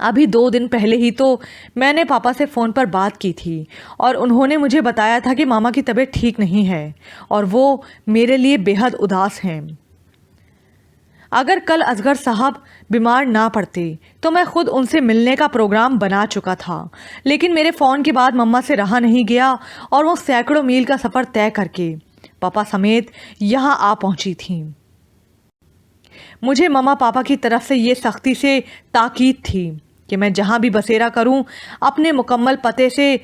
ابھی 2 دن پہلے ہی تو میں نے پاپا سے فون پر بات کی تھی اور انہوں نے مجھے بتایا تھا کہ ماما کی طبیعت ٹھیک نہیں ہے اور وہ میرے لیے بے حد اداس ہیں۔ اگر کل اصغر صاحب بیمار نہ پڑتے تو میں خود ان سے ملنے کا پروگرام بنا چکا تھا، لیکن میرے فون کے بعد مما سے رہا نہیں گیا اور وہ سینکڑوں میل کا سفر طے کر کے پاپا سمیت یہاں آ پہنچی تھیں۔ مجھے مما پاپا کی طرف سے یہ سختی سے تاکید تھی کہ میں جہاں بھی بسیرا کروں اپنے مکمل پتے سے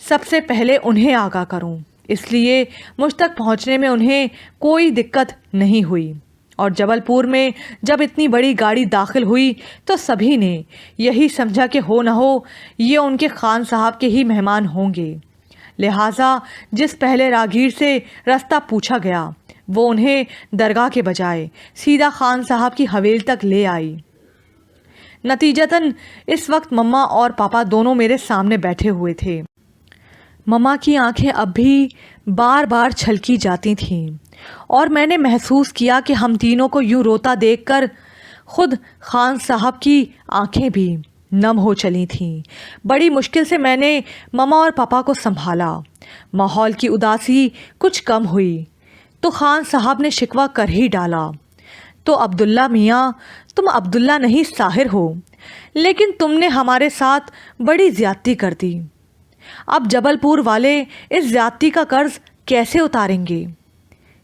سب سے پہلے انہیں آگاہ کروں، اس لیے مجھ تک پہنچنے میں انہیں کوئی دقت نہیں ہوئی۔ اور جبل پور میں جب اتنی بڑی گاڑی داخل ہوئی تو سبھی نے یہی سمجھا کہ ہو نہ ہو یہ ان کے خان صاحب کے ہی مہمان ہوں گے، لہٰذا جس پہلے راگیر سے رستہ پوچھا گیا وہ انہیں درگاہ کے بجائے سیدھا خان صاحب کی حویلی تک لے آئی۔ نتیجتاً اس وقت مما اور پاپا دونوں میرے سامنے بیٹھے ہوئے تھے۔ مما کی آنکھیں اب بھی بار بار چھلکی جاتی تھیں اور میں نے محسوس کیا کہ ہم تینوں کو یوں روتا دیکھ کر خود خان صاحب کی آنکھیں بھی نم ہو چلی تھیں۔ بڑی مشکل سے میں نے مما اور پاپا کو سنبھالا۔ ماحول کی اداسی کچھ کم ہوئی تو خان صاحب نے شکوہ کر ہی ڈالا، تو عبداللہ میاں، تم عبداللہ نہیں ساحر ہو، لیکن تم نے ہمارے ساتھ بڑی زیادتی کر دی۔ اب جبل پور والے اس زیادتی کا قرض کیسے اتاریں گے؟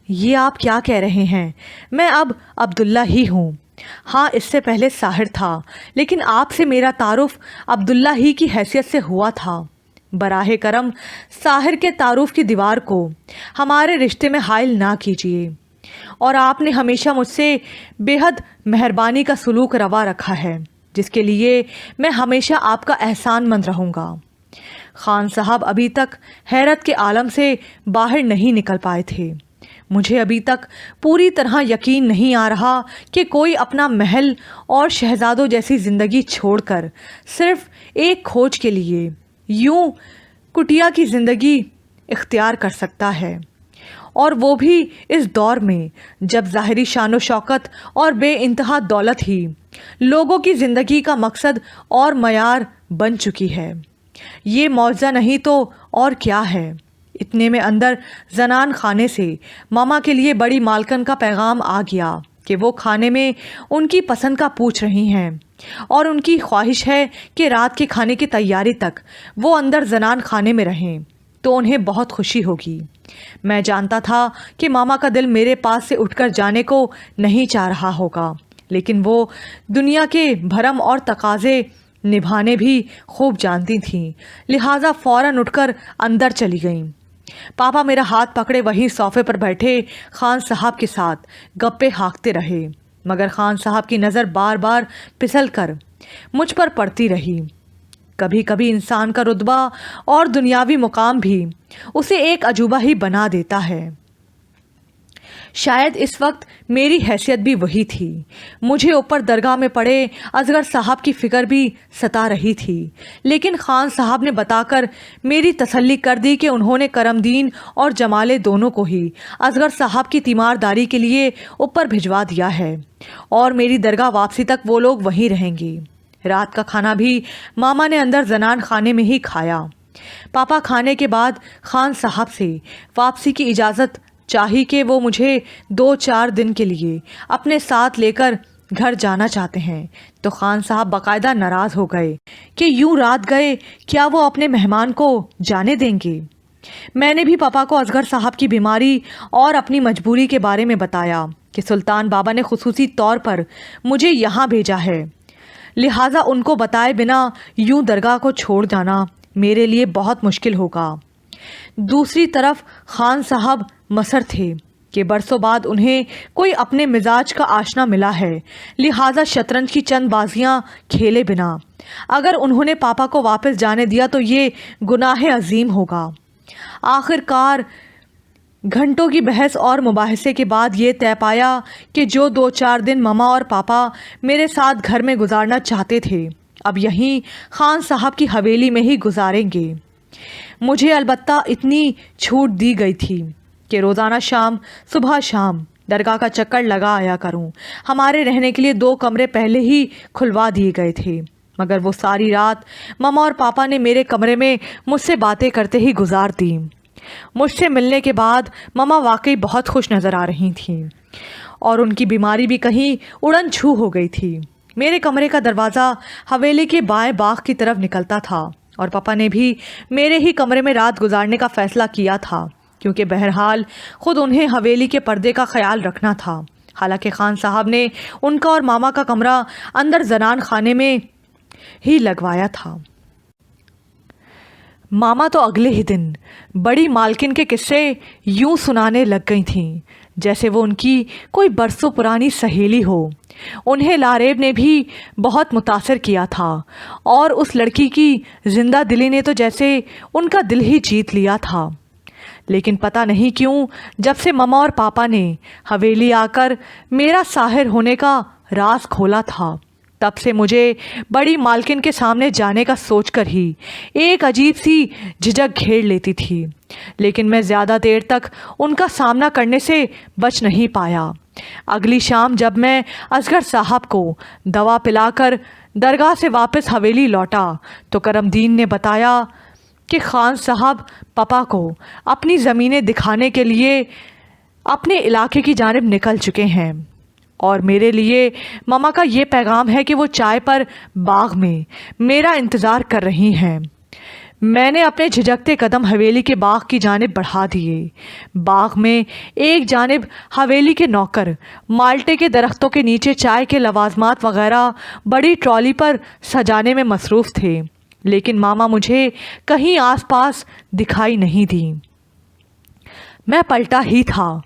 یہ آپ کیا کہہ رہے ہیں؟ میں اب عبداللہ ہی ہوں۔ ہاں، اس سے پہلے ساحر تھا، لیکن آپ سے میرا تعارف عبداللہ ہی کی حیثیت سے ہوا تھا۔ براہ کرم ساحر کے تعارف کی دیوار کو ہمارے رشتے میں حائل نہ کیجیے، اور آپ نے ہمیشہ مجھ سے بے حد مہربانی کا سلوک روا رکھا ہے، جس کے لیے میں ہمیشہ آپ کا احسان مند رہوں گا۔ خان صاحب ابھی تک حیرت کے عالم سے باہر نہیں نکل پائے تھے۔ مجھے ابھی تک پوری طرح یقین نہیں آ رہا کہ کوئی اپنا محل اور شہزادوں جیسی زندگی چھوڑ کر صرف ایک کھوج کے لیے یوں کٹیا کی زندگی اختیار کر سکتا ہے، اور وہ بھی اس دور میں جب ظاہری شان و شوکت اور بے انتہا دولت ہی لوگوں کی زندگی کا مقصد اور معیار بن چکی ہے۔ یہ معجزہ نہیں تو اور کیا ہے؟ اتنے میں اندر زنان خانے سے ماما کے لیے بڑی مالکن کا پیغام آ گیا کہ وہ کھانے میں ان کی پسند کا پوچھ رہی ہیں اور ان کی خواہش ہے کہ رات کے کھانے کی تیاری تک وہ اندر زنان خانے میں رہیں تو انہیں بہت خوشی ہوگی۔ میں جانتا تھا کہ ماما کا دل میرے پاس سے اٹھ کر جانے کو نہیں چاہ رہا ہوگا، لیکن وہ دنیا کے بھرم اور تقاضے نبھانے بھی خوب جانتی تھیں، لہٰذا فوراً اٹھ کر اندر چلی گئیں۔ پاپا میرا ہاتھ پکڑے وہیں صوفے پر بیٹھے خان صاحب کے ساتھ گپے ہانکتے رہے، مگر خان صاحب کی نظر بار بار پھسل کر مجھ پر پڑتی رہی۔ کبھی کبھی انسان کا رتبہ اور دنیاوی مقام بھی اسے ایک عجوبہ ہی بنا دیتا ہے۔ شاید اس وقت میری حیثیت بھی وہی تھی۔ مجھے اوپر درگاہ میں پڑے اصغر صاحب کی فکر بھی ستا رہی تھی، لیکن خان صاحب نے بتا کر میری تسلی کر دی کہ انہوں نے کرم دین اور جمالے دونوں کو ہی اصغر صاحب کی تیمارداری کے لیے اوپر بھجوا دیا ہے، اور میری درگاہ واپسی تک وہ لوگ وہیں رہیں گے۔ رات کا کھانا بھی ماما نے اندر زنان خانے میں ہی کھایا۔ پاپا کھانے کے بعد خان صاحب سے واپسی کی اجازت چاہی کہ وہ مجھے 2-4 دن کے لیے اپنے ساتھ لے کر گھر جانا چاہتے ہیں، تو خان صاحب باقاعدہ ناراض ہو گئے کہ یوں رات گئے کیا وہ اپنے مہمان کو جانے دیں گے۔ میں نے بھی پاپا کو اصغر صاحب کی بیماری اور اپنی مجبوری کے بارے میں بتایا کہ سلطان بابا نے خصوصی طور پر مجھے یہاں بھیجا ہے، لہٰذا ان کو بتائے بنا یوں درگاہ کو چھوڑ جانا میرے لیے بہت مشکل ہوگا۔ دوسری طرف خان صاحب مصر تھے کہ برسوں بعد انہیں کوئی اپنے مزاج کا آشنا ملا ہے، لہٰذا شطرنج کی چند بازیاں کھیلے بنا اگر انہوں نے پاپا کو واپس جانے دیا تو یہ گناہ عظیم ہوگا۔ آخر کار گھنٹوں کی بحث اور مباحثے کے بعد یہ طے پایا کہ جو 2-4 دن مما اور پاپا میرے ساتھ گھر میں گزارنا چاہتے تھے اب یہیں خان صاحب کی حویلی میں ہی گزاریں گے۔ مجھے البتہ اتنی چھوٹ دی گئی تھی کہ روزانہ صبح شام درگاہ کا چکر لگا آیا کروں۔ ہمارے رہنے کے لیے 2 کمرے پہلے ہی کھلوا دیے گئے تھے، مگر وہ ساری رات ماما اور پاپا نے میرے کمرے میں مجھ سے باتیں کرتے ہی گزار دی۔ مجھ سے ملنے کے بعد ماما واقعی بہت خوش نظر آ رہی تھیں اور ان کی بیماری بھی کہیں اڑن چھو ہو گئی تھی۔ میرے کمرے کا دروازہ حویلی کے بائیں باغ کی طرف نکلتا تھا اور پاپا نے بھی میرے ہی کمرے میں رات گزارنے کا فیصلہ کیا تھا، کیونکہ بہرحال خود انہیں حویلی کے پردے کا خیال رکھنا تھا۔ حالانکہ خان صاحب نے ان کا اور ماما کا کمرہ اندر زنان خانے میں ہی لگوایا تھا۔ ماما تو اگلے ہی دن بڑی مالکن کے قصے یوں سنانے لگ گئی تھیں جیسے وہ ان کی کوئی برسوں پرانی سہیلی ہو۔ انہیں لاریب نے بھی بہت متاثر کیا تھا اور اس لڑکی کی زندہ دلی نے تو جیسے ان کا دل ہی جیت لیا تھا۔ لیکن پتہ نہیں کیوں جب سے ماما اور پاپا نے حویلی آ کر میرا ساحر ہونے کا راز کھولا تھا، تب سے مجھے بڑی مالکن کے سامنے جانے کا سوچ کر ہی ایک عجیب سی جھجک گھیر لیتی تھی۔ لیکن میں زیادہ دیر تک ان کا سامنا کرنے سے بچ نہیں پایا۔ اگلی شام جب میں اصغر صاحب کو دوا پلا کر درگاہ سے واپس حویلی لوٹا تو کرم دین نے بتایا کہ خان صاحب پاپا کو اپنی زمینیں دکھانے کے لیے اپنے علاقے کی جانب نکل چکے ہیں، اور میرے لیے ماما کا یہ پیغام ہے کہ وہ چائے پر باغ میں میرا انتظار کر رہی ہیں۔ میں نے اپنے جھجکتے قدم حویلی کے باغ کی جانب بڑھا دیے۔ باغ میں ایک جانب حویلی کے نوکر مالٹے کے درختوں کے نیچے چائے کے لوازمات وغیرہ بڑی ٹرالی پر سجانے میں مصروف تھے، لیکن ماما مجھے کہیں آس پاس دکھائی نہیں دی۔ میں پلٹا ہی تھا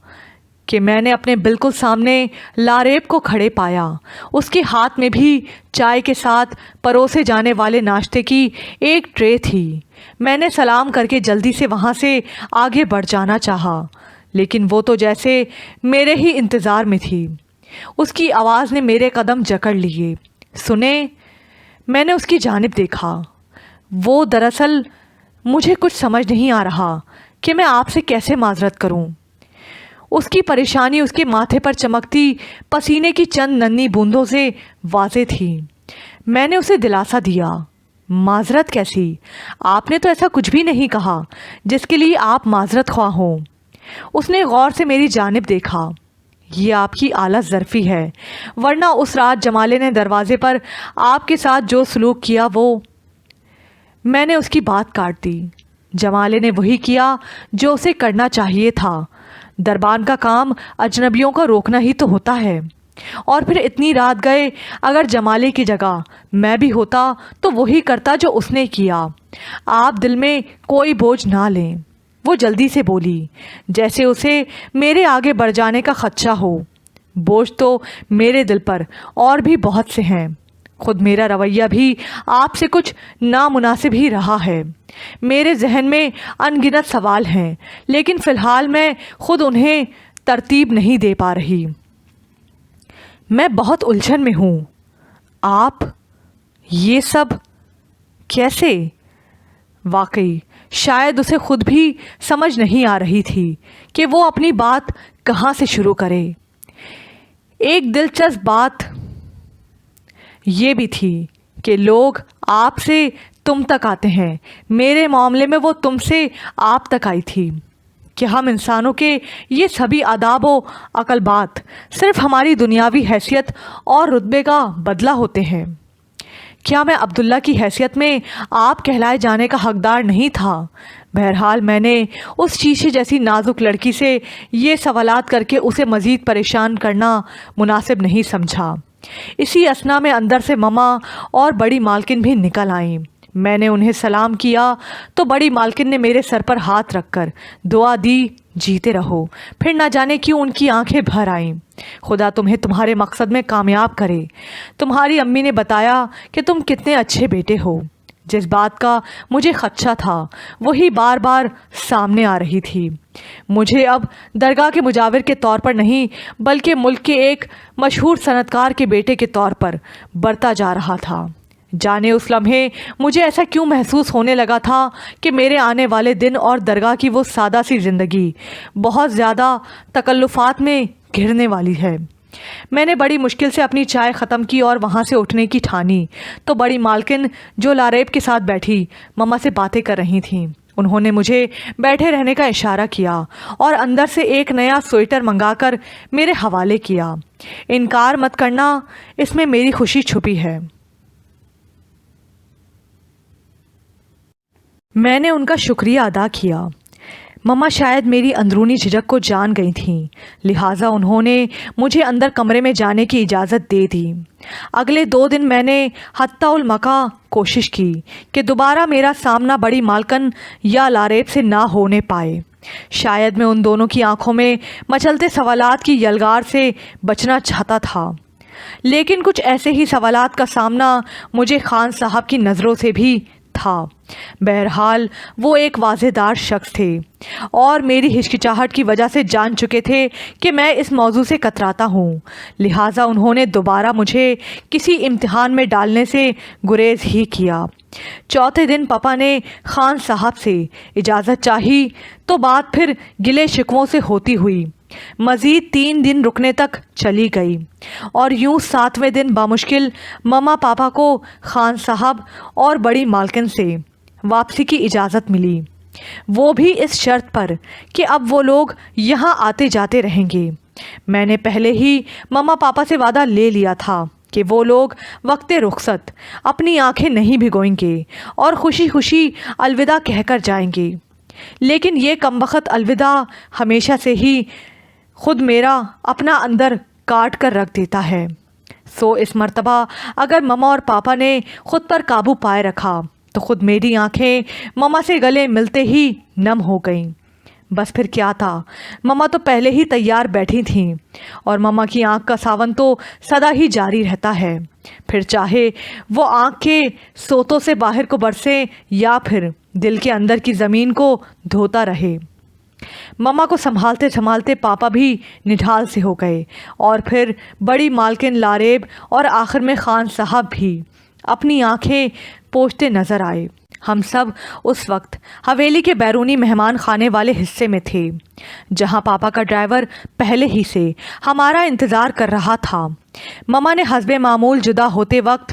کہ میں نے اپنے بالکل سامنے لاریب کو کھڑے پایا۔ اس کے ہاتھ میں بھی چائے کے ساتھ پروسے جانے والے ناشتے کی ایک ٹرے تھی۔ میں نے سلام کر کے جلدی سے وہاں سے آگے بڑھ جانا چاہا، لیکن وہ تو جیسے میرے ہی انتظار میں تھی۔ اس کی آواز نے میرے قدم جکڑ لیے۔ سنیں، میں نے اس کی جانب دیکھا۔ وہ دراصل مجھے کچھ سمجھ نہیں آ رہا کہ میں آپ سے کیسے معذرت کروں۔ اس کی پریشانی اس کے ماتھے پر چمکتی پسینے کی چند ننھی بوندوں سے واضح تھی۔ میں نے اسے دلاسا دیا۔ معذرت کیسی؟ آپ نے تو ایسا کچھ بھی نہیں کہا جس کے لیے آپ معذرت خواہ ہوں۔ اس نے غور سے میری جانب دیکھا۔ یہ آپ کی اعلیٰ ظرفی ہے، ورنہ اس رات جمالے نے دروازے پر آپ کے ساتھ جو سلوک کیا وہ… میں نے اس کی بات کاٹ دی۔ جمالے نے وہی کیا جو اسے کرنا چاہیے تھا۔ دربان کا کام اجنبیوں کو روکنا ہی تو ہوتا ہے، اور پھر اتنی رات گئے اگر جمالے کی جگہ میں بھی ہوتا تو وہی کرتا جو اس نے کیا۔ آپ دل میں کوئی بوجھ نہ لیں، وہ جلدی سے بولی، جیسے اسے میرے آگے بڑھ جانے کا خدشہ ہو۔ بوجھ تو میرے دل پر اور بھی بہت سے ہیں۔ خود میرا رویہ بھی آپ سے کچھ نامناسب ہی رہا ہے۔ میرے ذہن میں ان گنت سوال ہیں، لیکن فی الحال میں خود انہیں ترتیب نہیں دے پا رہی۔ میں بہت الجھن میں ہوں۔ آپ یہ سب کیسے؟ واقعی شاید اسے خود بھی سمجھ نہیں آ رہی تھی کہ وہ اپنی بات کہاں سے شروع کرے۔ ایک دلچسپ بات یہ بھی تھی کہ لوگ آپ سے تم تک آتے ہیں، میرے معاملے میں وہ تم سے آپ تک آئی تھی۔ کہ ہم انسانوں کے یہ سبھی آداب و عقل بات صرف ہماری دنیاوی حیثیت اور رتبے کا بدلہ ہوتے ہیں۔ کیا میں عبداللہ کی حیثیت میں آپ کہلائے جانے کا حقدار نہیں تھا؟ بہرحال میں نے اس شیشے جیسی نازک لڑکی سے یہ سوالات کر کے اسے مزید پریشان کرنا مناسب نہیں سمجھا۔ اسی اثنا میں اندر سے ماما اور بڑی مالکن بھی نکل آئیں۔ میں نے انہیں سلام کیا تو بڑی مالکن نے میرے سر پر ہاتھ رکھ کر دعا دی، جیتے رہو۔ پھر نہ جانے کیوں ان کی آنکھیں بھر آئیں۔ خدا تمہیں تمہارے مقصد میں کامیاب کرے۔ تمہاری امی نے بتایا کہ تم کتنے اچھے بیٹے ہو۔ جس بات کا مجھے خدشہ تھا وہی بار بار سامنے آ رہی تھی۔ مجھے اب درگاہ کے مجاور کے طور پر نہیں بلکہ ملک کے ایک مشہور صنعت کار کے بیٹے کے طور پر برتا جا رہا تھا۔ جانے اس لمحے مجھے ایسا کیوں محسوس ہونے لگا تھا کہ میرے آنے والے دن اور درگاہ کی وہ سادہ سی زندگی بہت زیادہ تکلفات میں گھرنے والی ہے۔ میں نے بڑی مشکل سے اپنی چائے ختم کی اور وہاں سے اٹھنے کی ٹھانی تو بڑی مالکن جو لاریب کے ساتھ بیٹھی مما سے باتیں کر رہی تھیں، انہوں نے مجھے بیٹھے رہنے کا اشارہ کیا اور اندر سے ایک نیا سویٹر منگا کر میرے حوالے کیا۔ انکار مت کرنا، اس میں میری خوشی چھپی ہے۔ میں نے ان کا شکریہ ادا کیا۔ مما شاید میری اندرونی جھجک کو جان گئی تھیں، لہٰذا انہوں نے مجھے اندر کمرے میں جانے کی اجازت دے دی۔ اگلے 2 دن میں نے حتی المکا کوشش کی کہ دوبارہ میرا سامنا بڑی مالکن یا لاریب سے نہ ہونے پائے۔ شاید میں ان دونوں کی آنکھوں میں مچلتے سوالات کی یلغار سے بچنا چاہتا تھا، لیکن کچھ ایسے ہی سوالات کا سامنا مجھے خان صاحب کی نظروں سے بھی تھا۔ بہرحال وہ ایک واضح دار شخص تھے اور میری ہچکچاہٹ کی وجہ سے جان چکے تھے کہ میں اس موضوع سے کتراتا ہوں، لہٰذا انہوں نے دوبارہ مجھے کسی امتحان میں ڈالنے سے گریز ہی کیا۔ چوتھے دن پاپا نے خان صاحب سے اجازت چاہی تو بات پھر گلے شکووں سے ہوتی ہوئی مزید 3 دن رکنے تک چلی گئی، اور یوں 7ویں دن بامشکل مما پاپا کو خان صاحب اور بڑی مالکن سے واپسی کی اجازت ملی، وہ بھی اس شرط پر کہ اب وہ لوگ یہاں آتے جاتے رہیں گے۔ میں نے پہلے ہی مما پاپا سے وعدہ لے لیا تھا کہ وہ لوگ وقت رخصت اپنی آنکھیں نہیں بھگوئیں گے اور خوشی خوشی الوداع کہہ کر جائیں گے، لیکن یہ کمبخت الوداع ہمیشہ سے ہی خود میرا اپنا اندر کاٹ کر رکھ دیتا ہے۔ سو اس مرتبہ اگر مما اور پاپا نے خود پر قابو پائے رکھا تو خود میری آنکھیں مما سے گلے ملتے ہی نم ہو گئیں۔ بس پھر کیا تھا، مما تو پہلے ہی تیار بیٹھی تھیں، اور مما کی آنکھ کا ساون تو سدا ہی جاری رہتا ہے، پھر چاہے وہ آنکھ کے سوتوں سے باہر کو برسے یا پھر دل کے اندر کی زمین کو دھوتا رہے۔ مما کو سنبھالتے سنبھالتے پاپا بھی نڈھال سے ہو گئے، اور پھر بڑی مالکن لاریب اور آخر میں خان صاحب بھی اپنی آنکھیں پوچھتے نظر آئے۔ ہم سب اس وقت حویلی کے بیرونی مہمان خانے والے حصے میں تھے، جہاں پاپا کا ڈرائیور پہلے ہی سے ہمارا انتظار کر رہا تھا۔ مما نے حسب معمول جدا ہوتے وقت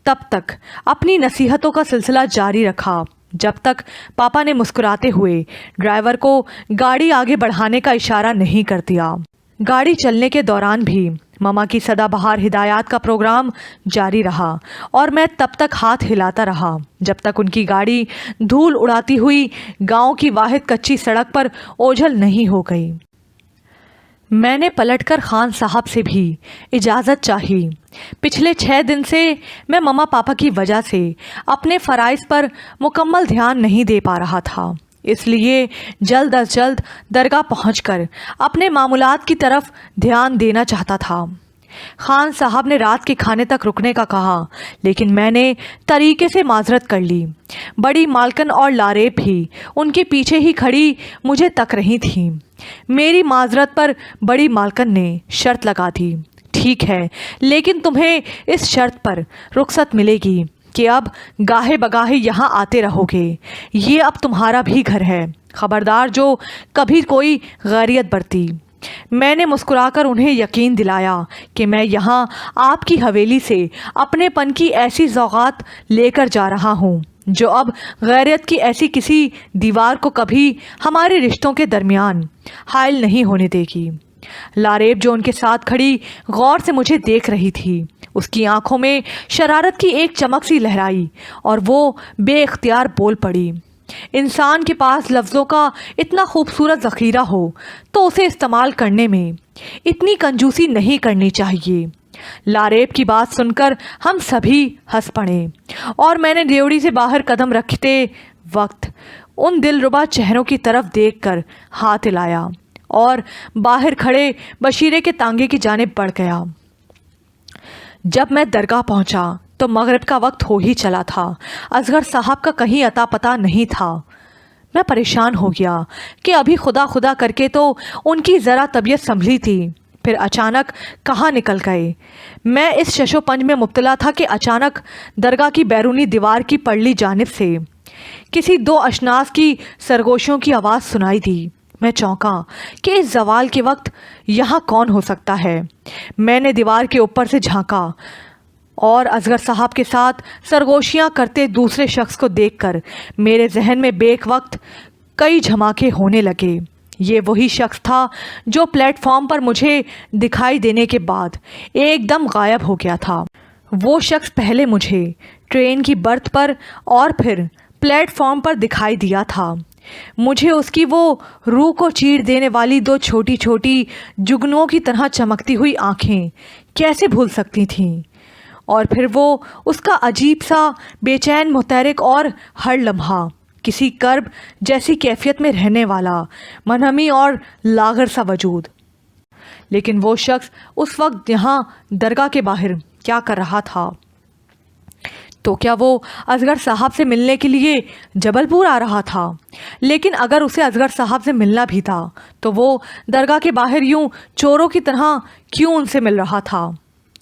تب تک اپنی نصیحتوں کا سلسلہ جاری رکھا جب تک پاپا نے مسکراتے ہوئے ڈرائیور کو گاڑی آگے بڑھانے کا اشارہ نہیں کر دیا۔ گاڑی چلنے کے دوران بھی مما کی سدا بہار ہدایات کا پروگرام جاری رہا، اور میں تب تک ہاتھ ہلاتا رہا جب تک ان کی گاڑی دھول اڑاتی ہوئی گاؤں کی واحد کچی سڑک پر اوجھل نہیں ہو گئی۔ میں نے پلٹ کر خان صاحب سے بھی اجازت چاہی۔ پچھلے 6 دن سے میں مما پاپا کی وجہ سے اپنے فرائض پر مکمل دھیان نہیں دے پا رہا تھا، اس لیے جلد از جلد درگاہ پہنچ کر اپنے معمولات کی طرف دھیان دینا چاہتا تھا۔ خان صاحب نے رات کے کھانے تک رکنے کا کہا، لیکن میں نے طریقے سے معذرت کر لی۔ بڑی مالکن اور لاریب بھی ان کے پیچھے ہی کھڑی مجھے تک رہی تھیں۔ میری معذرت پر بڑی مالکن نے شرط لگا دی، ٹھیک ہے، لیکن تمہیں اس شرط پر رخصت ملے گی کہ اب گاہے بگاہے یہاں آتے رہو گے، یہ اب تمہارا بھی گھر ہے، خبردار جو کبھی کوئی غیریت برتی۔ میں نے مسکرا کر انہیں یقین دلایا کہ میں یہاں آپ کی حویلی سے اپنے پن کی ایسی سوغات لے کر جا رہا ہوں جو اب غیرت کی ایسی کسی دیوار کو کبھی ہمارے رشتوں کے درمیان حائل نہیں ہونے دے گی۔ لاریب جو ان کے ساتھ کھڑی غور سے مجھے دیکھ رہی تھی، اس کی آنکھوں میں شرارت کی ایک چمک سی لہرائی اور وہ بے اختیار بول پڑی، انسان کے پاس لفظوں کا اتنا خوبصورت ذخیرہ ہو تو اسے استعمال کرنے میں اتنی کنجوسی نہیں کرنی چاہیے۔ لاریب کی بات سن کر ہم سبھی ہنس پڑے، اور میں نے ڈیوڑی سے باہر قدم رکھتے وقت ان دلربا چہروں کی طرف دیکھ کر ہاتھ ہلایا اور باہر کھڑے بشیرے کے تانگے کی جانب بڑھ گیا۔ جب میں درگاہ پہنچا تو مغرب کا وقت ہو ہی چلا تھا، اصغر صاحب کا کہیں اتا پتہ نہیں تھا۔ میں پریشان ہو گیا کہ ابھی خدا خدا کر کے تو ان کی ذرا طبیعت سنبھلی تھی، پھر اچانک کہاں نکل گئے۔ میں اس شش و پنج میں مبتلا تھا کہ اچانک درگاہ کی بیرونی دیوار کی پرلی جانب سے کسی 2 اشناس کی سرگوشیوں کی آواز سنائی دی۔ میں چونکا کہ اس زوال کے وقت یہاں کون ہو سکتا ہے۔ میں نے دیوار کے اوپر سے جھانکا اور اصغر صاحب کے ساتھ سرگوشیاں کرتے دوسرے شخص کو دیکھ کر میرے ذہن میں بیک وقت کئی جھماکے ہونے لگے۔ یہ وہی شخص تھا جو پلیٹ فارم پر مجھے دکھائی دینے کے بعد ایک دم غائب ہو گیا تھا۔ وہ شخص پہلے مجھے ٹرین کی برتھ پر اور پھر پلیٹ فارم پر دکھائی دیا تھا۔ مجھے اس کی وہ روح کو چیر دینے والی دو چھوٹی چھوٹی جگنوں کی طرح چمکتی ہوئی آنکھیں کیسے بھول سکتی تھیں، اور پھر وہ اس کا عجیب سا بے چین متحرک اور ہر لمحہ کسی کرب جیسی کیفیت میں رہنے والا منہمی اور لاغر سا وجود۔ لیکن وہ شخص اس وقت یہاں درگاہ کے باہر کیا کر رہا تھا؟ تو کیا وہ اصغر صاحب سے ملنے کے لیے جبل پور آ رہا تھا؟ لیکن اگر اسے اصغر صاحب سے ملنا بھی تھا تو وہ درگاہ کے باہر یوں چوروں کی طرح کیوں ان سے مل رہا تھا؟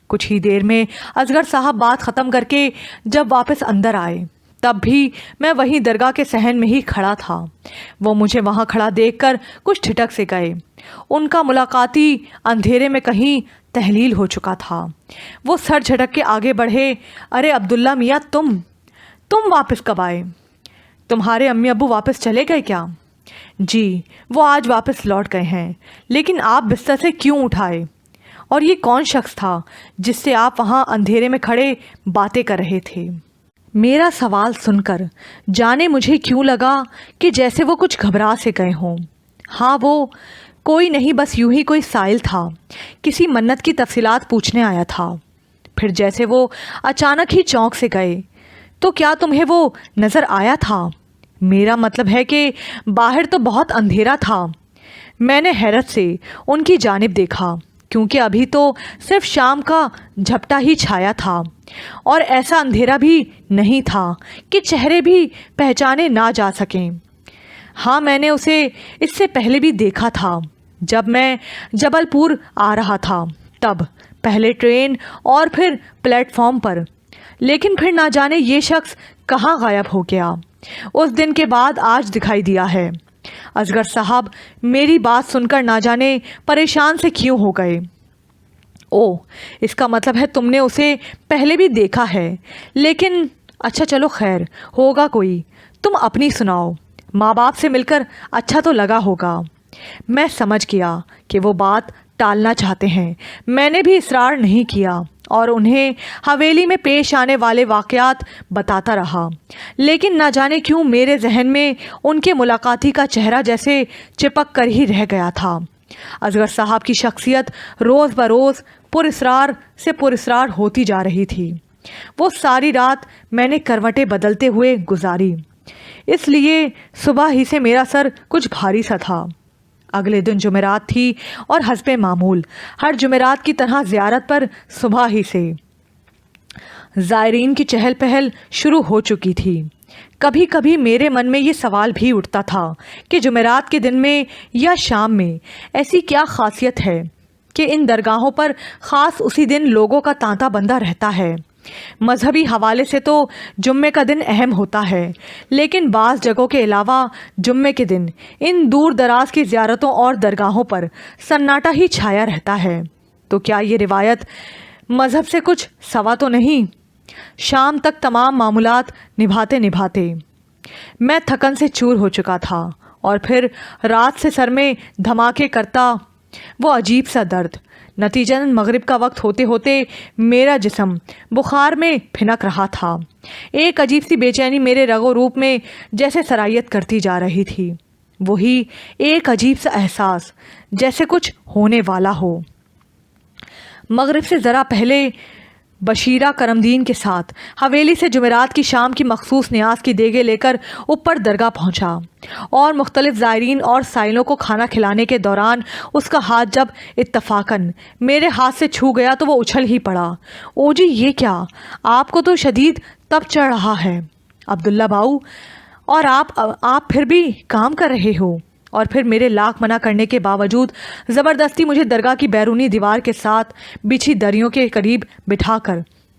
کچھ ہی دیر میں اصغر صاحب بات ختم کر کے جب واپس اندر آئے تب بھی میں وہیں درگاہ کے صحن میں ہی کھڑا تھا۔ وہ مجھے وہاں کھڑا دیکھ کر کچھ ٹھٹک سے گئے۔ ان کا ملاقاتی اندھیرے میں کہیں تحلیل ہو چکا تھا۔ وہ سر جھٹک کے آگے بڑھے۔ ارے عبداللہ میاں، تم واپس کب آئے؟ تمہارے امی ابو واپس چلے گئے کیا؟ جی، وہ آج واپس لوٹ گئے ہیں۔ لیکن آپ بستر سے کیوں اٹھائے؟ اور یہ کون شخص تھا جس سے آپ وہاں اندھیرے میں کھڑے باتیں کر رہے تھے؟ میرا سوال سن کر جانے مجھے کیوں لگا کہ جیسے وہ کچھ گھبرا سے گئے ہوں۔ ہاں، وہ کوئی نہیں، بس یوں ہی کوئی سائل تھا، کسی منت کی تفصیلات پوچھنے آیا تھا۔ پھر جیسے وہ اچانک ہی چونک سے گئے۔ تو کیا تمہیں وہ نظر آیا تھا؟ میرا مطلب ہے کہ باہر تو بہت اندھیرا تھا۔ میں نے حیرت سے ان کی جانب دیکھا، کیونکہ ابھی تو صرف شام کا جھپٹا ہی چھایا تھا اور ایسا اندھیرا بھی نہیں تھا کہ چہرے بھی پہچانے نہ جا سکیں۔ ہاں، میں نے اسے اس سے پہلے بھی دیکھا تھا جب میں جبل پور آ رہا تھا، تب پہلے ٹرین اور پھر پلیٹ فارم پر۔ لیکن پھر نہ جانے یہ شخص کہاں غائب ہو گیا۔ اس دن کے بعد آج دکھائی دیا ہے۔ اصغر صاحب میری بات سن کر نہ جانے پریشان سے کیوں ہو گئے۔ اوہ، اس کا مطلب ہے تم نے اسے پہلے بھی دیکھا ہے۔ لیکن اچھا چلو، خیر ہوگا کوئی، تم اپنی سناؤ۔ ماں باپ سے مل کر اچھا تو لگا ہوگا۔ میں سمجھ گیا کہ وہ بات ٹالنا چاہتے ہیں۔ میں نے بھی اصرار نہیں کیا اور انہیں حویلی میں پیش آنے والے واقعات بتاتا رہا۔ لیکن نہ جانے کیوں میرے ذہن میں ان کے ملاقاتی کا چہرہ جیسے چپک کر ہی رہ گیا تھا۔ اصغر صاحب کی شخصیت روز بروز پراسرار سے پراسرار ہوتی جا رہی تھی۔ وہ ساری رات میں نے کروٹیں بدلتے ہوئے گزاری، اس لیے صبح ہی سے میرا سر کچھ بھاری سا تھا۔ اگلے دن جمعرات تھی اور حسب معمول ہر جمعرات کی طرح زیارت پر صبح ہی سے زائرین کی چہل پہل شروع ہو چکی تھی۔ کبھی کبھی میرے من میں یہ سوال بھی اٹھتا تھا کہ جمعرات کے دن میں یا شام میں ایسی کیا خاصیت ہے کہ ان درگاہوں پر خاص اسی دن لوگوں کا تانتا بندہ رہتا ہے۔ مذہبی حوالے سے تو جمعے کا دن اہم ہوتا ہے، لیکن بعض جگہوں کے علاوہ جمعے کے دن ان دور دراز کی زیارتوں اور درگاہوں پر سناٹا ہی چھایا رہتا ہے۔ تو کیا یہ روایت مذہب سے کچھ سوا تو نہیں؟ شام تک تمام معمولات نبھاتے میں تھکن سے چور ہو چکا تھا، اور پھر رات سے سر میں دھماکے کرتا وہ عجیب سا درد۔ نتیجتاً مغرب کا وقت ہوتے ہوتے میرا جسم بخار میں پھنک رہا تھا۔ ایک عجیب سی بے چینی میرے رگ و روپ میں جیسے سرایت کرتی جا رہی تھی، وہی ایک عجیب سا احساس جیسے کچھ ہونے والا ہو۔ مغرب سے ذرا پہلے بشیرہ کرمدین کے ساتھ حویلی سے جمعرات کی شام کی مخصوص نیاز کی دیگیں لے کر اوپر درگاہ پہنچا، اور مختلف زائرین اور سائلوں کو کھانا کھلانے کے دوران اس کا ہاتھ جب اتفاقاً میرے ہاتھ سے چھو گیا تو وہ اچھل ہی پڑا۔ او جی، یہ کیا؟ آپ کو تو شدید تپ چڑھ رہا ہے عبداللہ باؤ، اور آپ پھر بھی کام کر رہے ہو؟ اور پھر میرے لاکھ منع کرنے کے باوجود زبردستی مجھے درگاہ کی بیرونی دیوار کے ساتھ بچھی دریوں کے قریب بٹھا کر